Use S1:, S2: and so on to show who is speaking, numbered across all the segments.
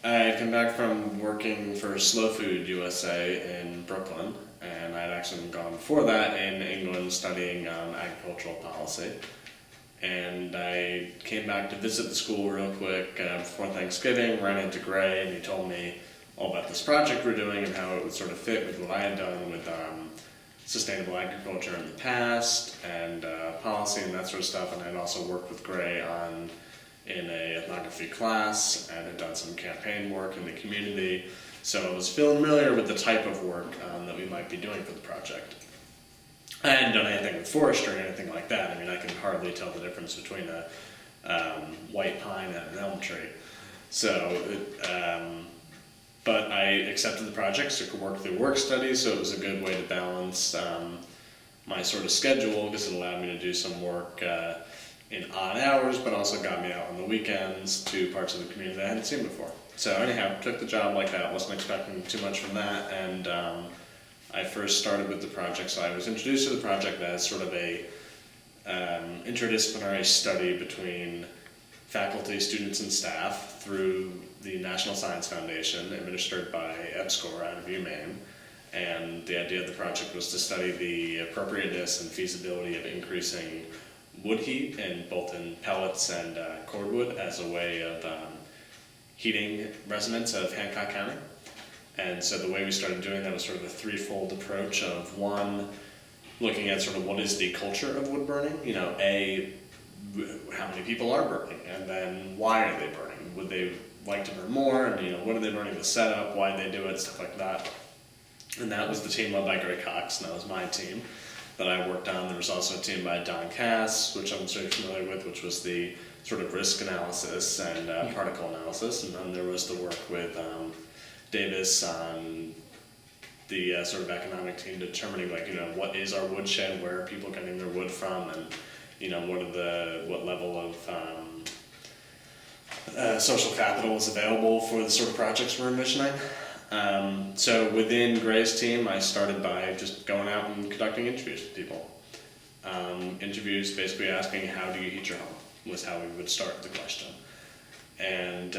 S1: I had come back from working for Slow Food USA in Brooklyn, and I had actually gone before that in England studying agricultural policy. And I came back to visit the school real quick before Thanksgiving, ran into Gray, and he told me all about this project we're doing and how it would sort of fit with what I had done with sustainable agriculture in the past and policy and that sort of stuff. And I'd also worked with Gray in a ethnography class and had done some campaign work in the community. So I was familiar with the type of work that we might be doing for the project. I hadn't done anything with forestry or anything like that. I mean, I can hardly tell the difference between a white pine and an elm tree. So, but I accepted the project, so I could work through work studies, so it was a good way to balance my sort of schedule because it allowed me to do some work in odd hours, but also got me out on the weekends to parts of the community that I hadn't seen before. So anyhow, took the job like that, wasn't expecting too much from that, and I first started with the project, so I was introduced to the project as sort of a interdisciplinary study between faculty, students, and staff through the National Science Foundation, administered by EPSCoR out of UMaine. And the idea of the project was to study the appropriateness and feasibility of increasing wood heat, both in pellets and cordwood, as a way of heating residents of Hancock County. And so the way we started doing that was sort of a threefold approach of one, looking at sort of what is the culture of wood burning, how many people are burning, and then why are they burning? Would they like to burn more, and what are they burning, the setup, why they do it, stuff like that. And that was the team led by Gray Cox, and that was my team that I worked on. There was also a team by Don Cass, which I'm sort of familiar with, which was the sort of risk analysis and particle analysis, and then there was the work with Davis on the sort of economic team determining what is our woodshed, where are people getting their wood from, and what level of social capital is available for the sort of projects we're envisioning. So within Gray's team, I started by just going out and conducting interviews with people. Interviews basically asking, how do you heat your home, was how we would start the question. And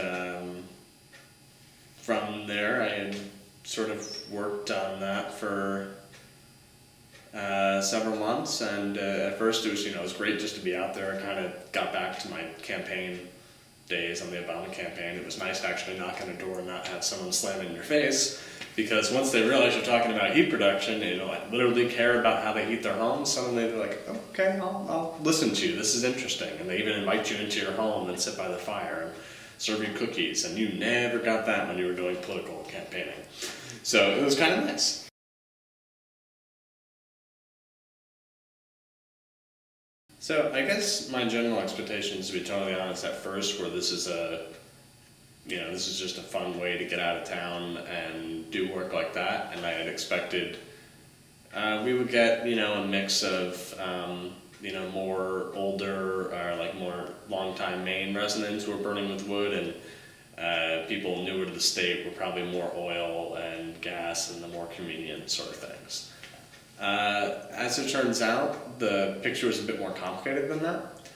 S1: from there, I had sort of worked on that for several months, and at first it was great just to be out there. I kind of got back to my campaign days on the Obama campaign. It was nice to actually knock on a door and not have someone slam in your face, because once they realize you're talking about heat production, literally care about how they heat their homes, suddenly they're like, oh, okay, I'll listen to you, this is interesting. And they even invite you into your home and sit by the fire and serve you cookies, and you never got that when you were doing political campaigning. So it was kind of nice. So I guess my general expectations, to be totally honest, at first were this is just a fun way to get out of town and do work like that, and I had expected we would get a mix of more older or more long-time Maine residents who were burning with wood, and people newer to the state were probably more oil and gas and the more convenient sort of things. As it turns out, the picture was a bit more complicated than that.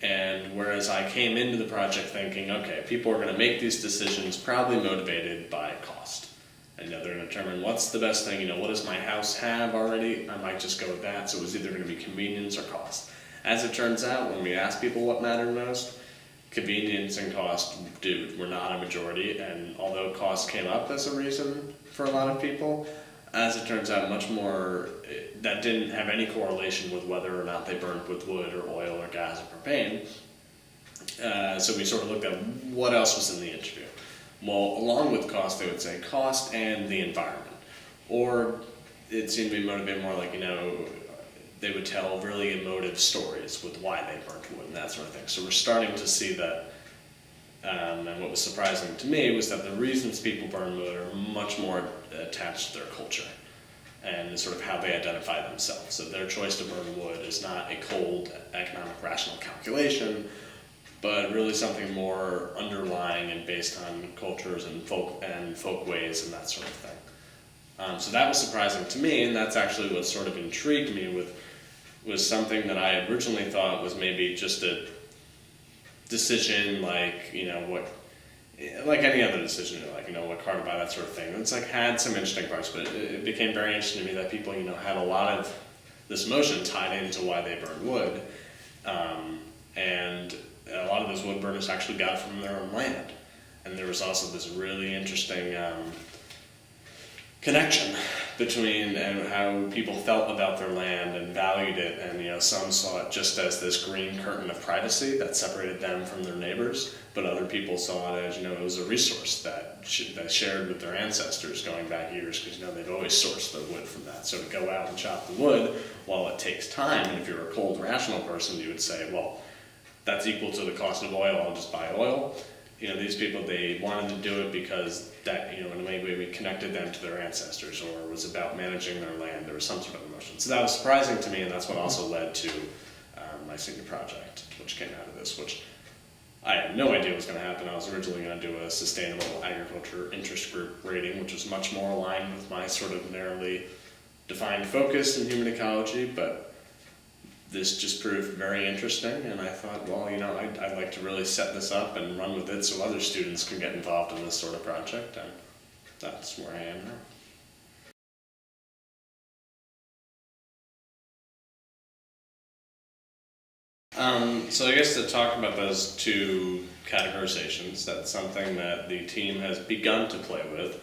S1: And whereas I came into the project thinking, okay, people are going to make these decisions probably motivated by cost. And they're going to determine what's the best thing, what does my house have already? I might just go with that. So it was either going to be convenience or cost. As it turns out, when we asked people what mattered most, convenience and cost were not a majority. And although cost came up as a reason for a lot of people, as it turns out, much more, that didn't have any correlation with whether or not they burned with wood or oil or gas or propane. So we sort of looked at what else was in the interview. Well, along with cost, they would say cost and the environment. Or it seemed to be motivated more they would tell really emotive stories with why they burnt wood and that sort of thing. So we're starting to see that. And what was surprising to me was that the reasons people burn wood are much more attached to their culture and sort of how they identify themselves. So their choice to burn wood is not a cold economic rational calculation, but really something more underlying and based on cultures and folk ways and that sort of thing. So that was surprising to me, and that's actually what sort of intrigued me was something that I originally thought was maybe just a decision like any other decision, like, what car to buy, that sort of thing. It's like had some interesting parts, but it became very interesting to me that people, had a lot of this emotion tied into why they burn wood. And a lot of those wood burners actually got it from their own land. And there was also this really interesting connection between and how people felt about their land and valued it. And some saw it just as this green curtain of privacy that separated them from their neighbors, but other people saw it as it was a resource that shared with their ancestors going back years, because they've always sourced their wood from that. So to go out and chop the wood, while it takes time, and if you're a cold, rational person, you would say, well, that's equal to the cost of oil, I'll just buy oil. These people, they wanted to do it because that, in a way we connected them to their ancestors, or it was about managing their land. There was some sort of emotion. So that was surprising to me, and that's what also led to my senior project, which came out of this, which I had no idea was going to happen. I was originally going to do a sustainable agriculture interest group rating, which was much more aligned with my sort of narrowly defined focus in human ecology, but this just proved very interesting, and I thought, well, I'd like to really set this up and run with it so other students can get involved in this sort of project, and that's where I am now. So I guess to talk about those two categorizations, that's something that the team has begun to play with.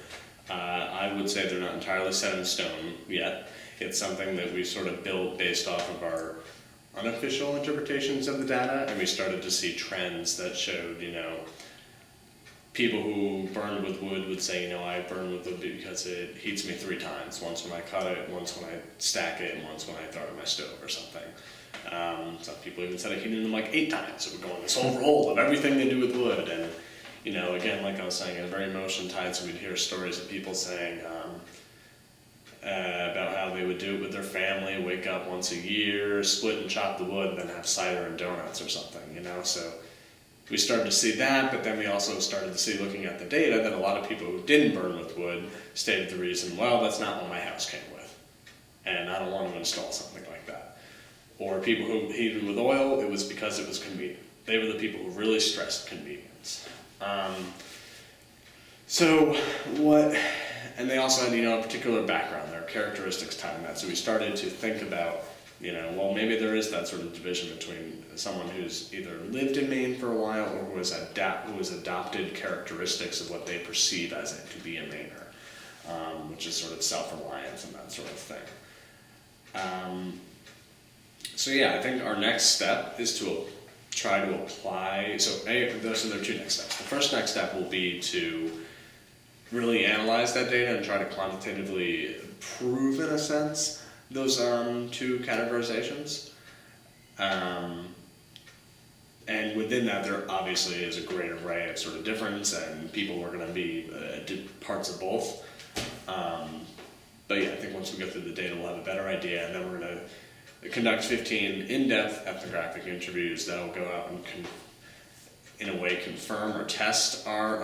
S1: I would say they're not entirely set in stone yet. It's something that we sort of built based off of our unofficial interpretations of the data, and we started to see trends that showed, people who burned with wood would say, I burn with wood because it heats me 3 times. Once when I cut it, once when I stack it, and once when I throw it in my stove or something. Some people even said it heated them like 8 times. It would go on this whole roll of everything they do with wood. And, again, like I was saying, it's very emotion tied, so we'd hear stories of people saying, about how they would do it with their family, wake up once a year, split and chop the wood, then have cider and donuts or something, So we started to see that, but then we also started to see, looking at the data, that a lot of people who didn't burn with wood stated the reason, well, that's not what my house came with, and I don't want to install something like that. Or people who heated with oil, it was because it was convenient. They were the people who really stressed convenience. And they also had, a particular background, their characteristics tied in that. So we started to think about, well, maybe there is that sort of division between someone who's either lived in Maine for a while or who has adopted characteristics of what they perceive as it to be a Mainer, which is sort of self-reliance and that sort of thing. I think our next step is to try to apply, those are their 2 next steps. The first next step will be to really analyze that data and try to quantitatively prove, in a sense, those 2 categorizations. And within that, there obviously is a great array of sort of difference, and people are going to be parts of both. I think once we go through the data, we'll have a better idea, and then we're going to conduct 15 in-depth ethnographic interviews that will go out and, in a way, confirm or test our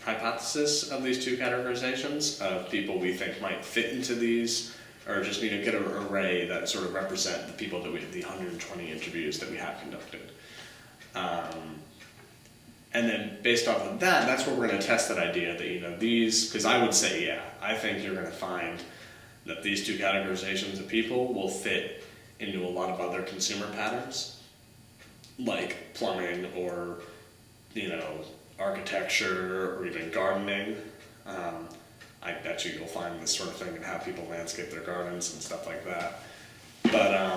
S1: hypothesis of these 2 categorizations of people we think might fit into these, or just get an array that sort of represent the people that the 120 interviews that we have conducted. And then based off of that, that's where we're going to test that idea that, these, because I would say, I think you're going to find that these 2 categorizations of people will fit into a lot of other consumer patterns, like plumbing or, architecture or even gardening. I bet you'll find this sort of thing in how people landscape their gardens and stuff like that. But, I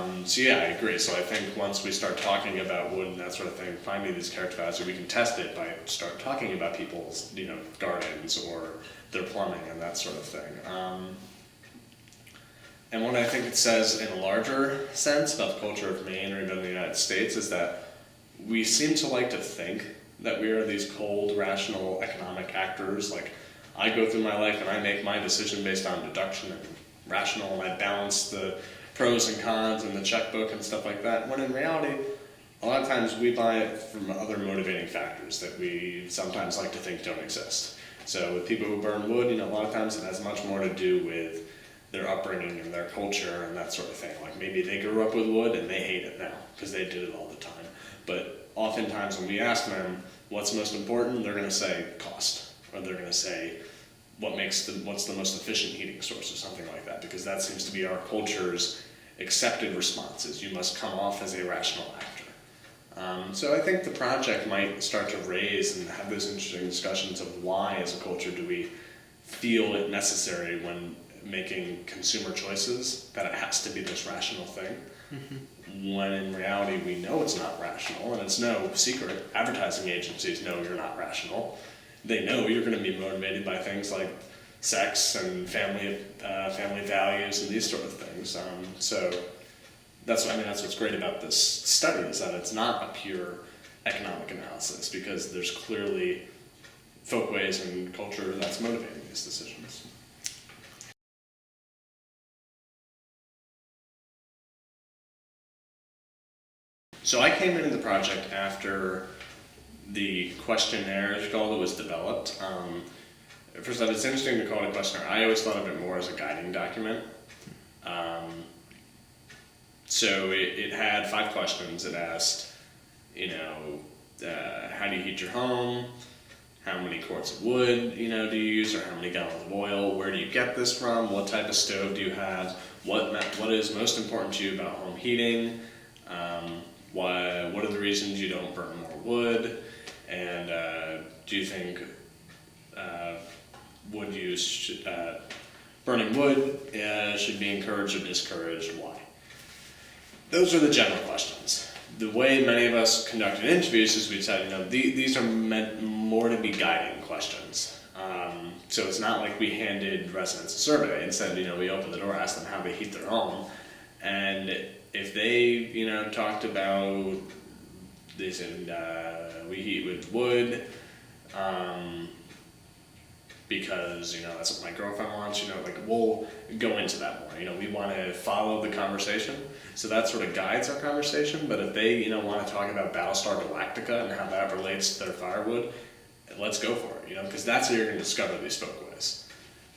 S1: agree. So I think once we start talking about wood and that sort of thing, finding these character values, we can test it by start talking about people's, gardens or their plumbing and that sort of thing. And what I think it says in a larger sense about the culture of Maine or even the United States is that we seem to like to think that we are these cold, rational, economic actors. Like, I go through my life and I make my decision based on deduction and rational, and I balance the pros and cons and the checkbook and stuff like that, when in reality, a lot of times we buy it from other motivating factors that we sometimes like to think don't exist. So with people who burn wood, a lot of times it has much more to do with their upbringing and their culture and that sort of thing. Like, maybe they grew up with wood and they hate it now because they did it all the time. But oftentimes when we ask them, what's most important, they're going to say cost, or they're going to say what's the most efficient heating source or something like that, because that seems to be our culture's accepted response, is you must come off as a rational actor. So I think the project might start to raise and have those interesting discussions of why as a culture do we feel it necessary when making consumer choices that it has to be this rational thing, when in reality we know it's not rational, and it's no secret. Advertising agencies know you're not rational. They know you're going to be motivated by things like sex and family values and these sort of things. So that's what's great about this study, is that it's not a pure economic analysis, because there's clearly folkways and culture that's motivating these decisions. So I came into the project after the questionnaire, as you call it, was developed. First off, it's interesting to call it a questionnaire. I always thought of it more as a guiding document. So it had 5 questions. It asked, how do you heat your home? How many quarts of wood, do you use, or how many gallons of oil? Where do you get this from? What type of stove do you have? What is most important to you about home heating? What are the reasons you don't burn more wood? And do you think burning wood should be encouraged or discouraged, and why? Those are the general questions. The way many of us conducted interviews is we decided, these are meant more to be guiding questions. So it's not like we handed residents a survey. Instead, we opened the door, asked them how they heat their home, and if they, talked about, they said, we heat with wood, because, that's what my girlfriend wants, we'll go into that more. We want to follow the conversation, so that sort of guides our conversation. But if they, want to talk about Battlestar Galactica and how that relates to their firewood, let's go for it, because that's how you're going to discover these folkways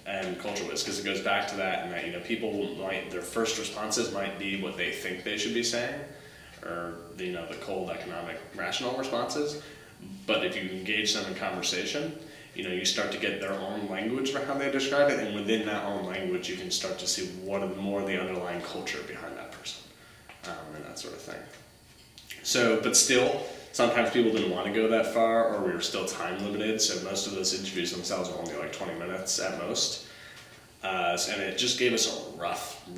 S1: and culture ways, because it goes back to that, and that, people their first responses might be what they think they should be saying, or, the cold economic rational responses. But if you engage them in conversation, you start to get their own language for how they describe it, and within that own language, you can start to see what are more the underlying culture behind that person, and that sort of thing. So, but still, sometimes people didn't want to go that far, or we were still time limited, so most of those interviews themselves were only like 20 minutes at most. And it just gave us a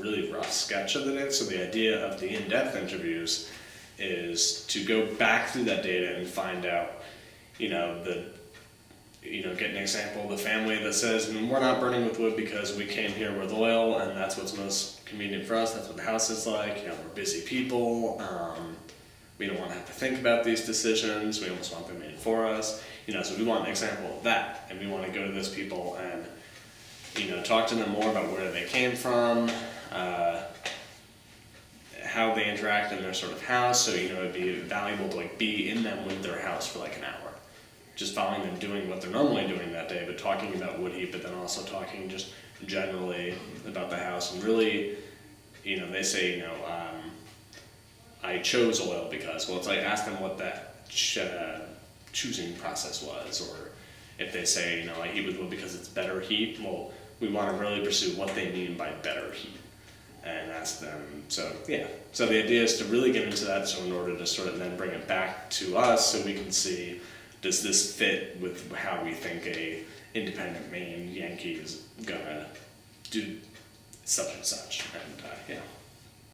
S1: really rough sketch of the data. So the idea of the in-depth interviews is to go back through that data and find out, get an example of the family that says, we're not burning with wood because we came here with oil, and that's what's most convenient for us. That's what the house is like. We're busy people. We don't want to have to think about these decisions. We almost want them made for us. So we want an example of that, and we want to go to those people and, talk to them more about where they came from, how they interact in their sort of house. So, it'd be valuable to be in them with their house for an hour. Just following them doing what they're normally doing that day, but talking about wood heat, but then also talking just generally about the house. And really, they say, I chose oil because, it's ask them what that choosing process was, or if they say, I heat with wood because it's better heat, we want to really pursue what they mean by better heat and ask them. So the idea is to really get into that, so in order to sort of then bring it back to us so we can see, does this fit with how we think a independent Maine Yankee is gonna do such and such, and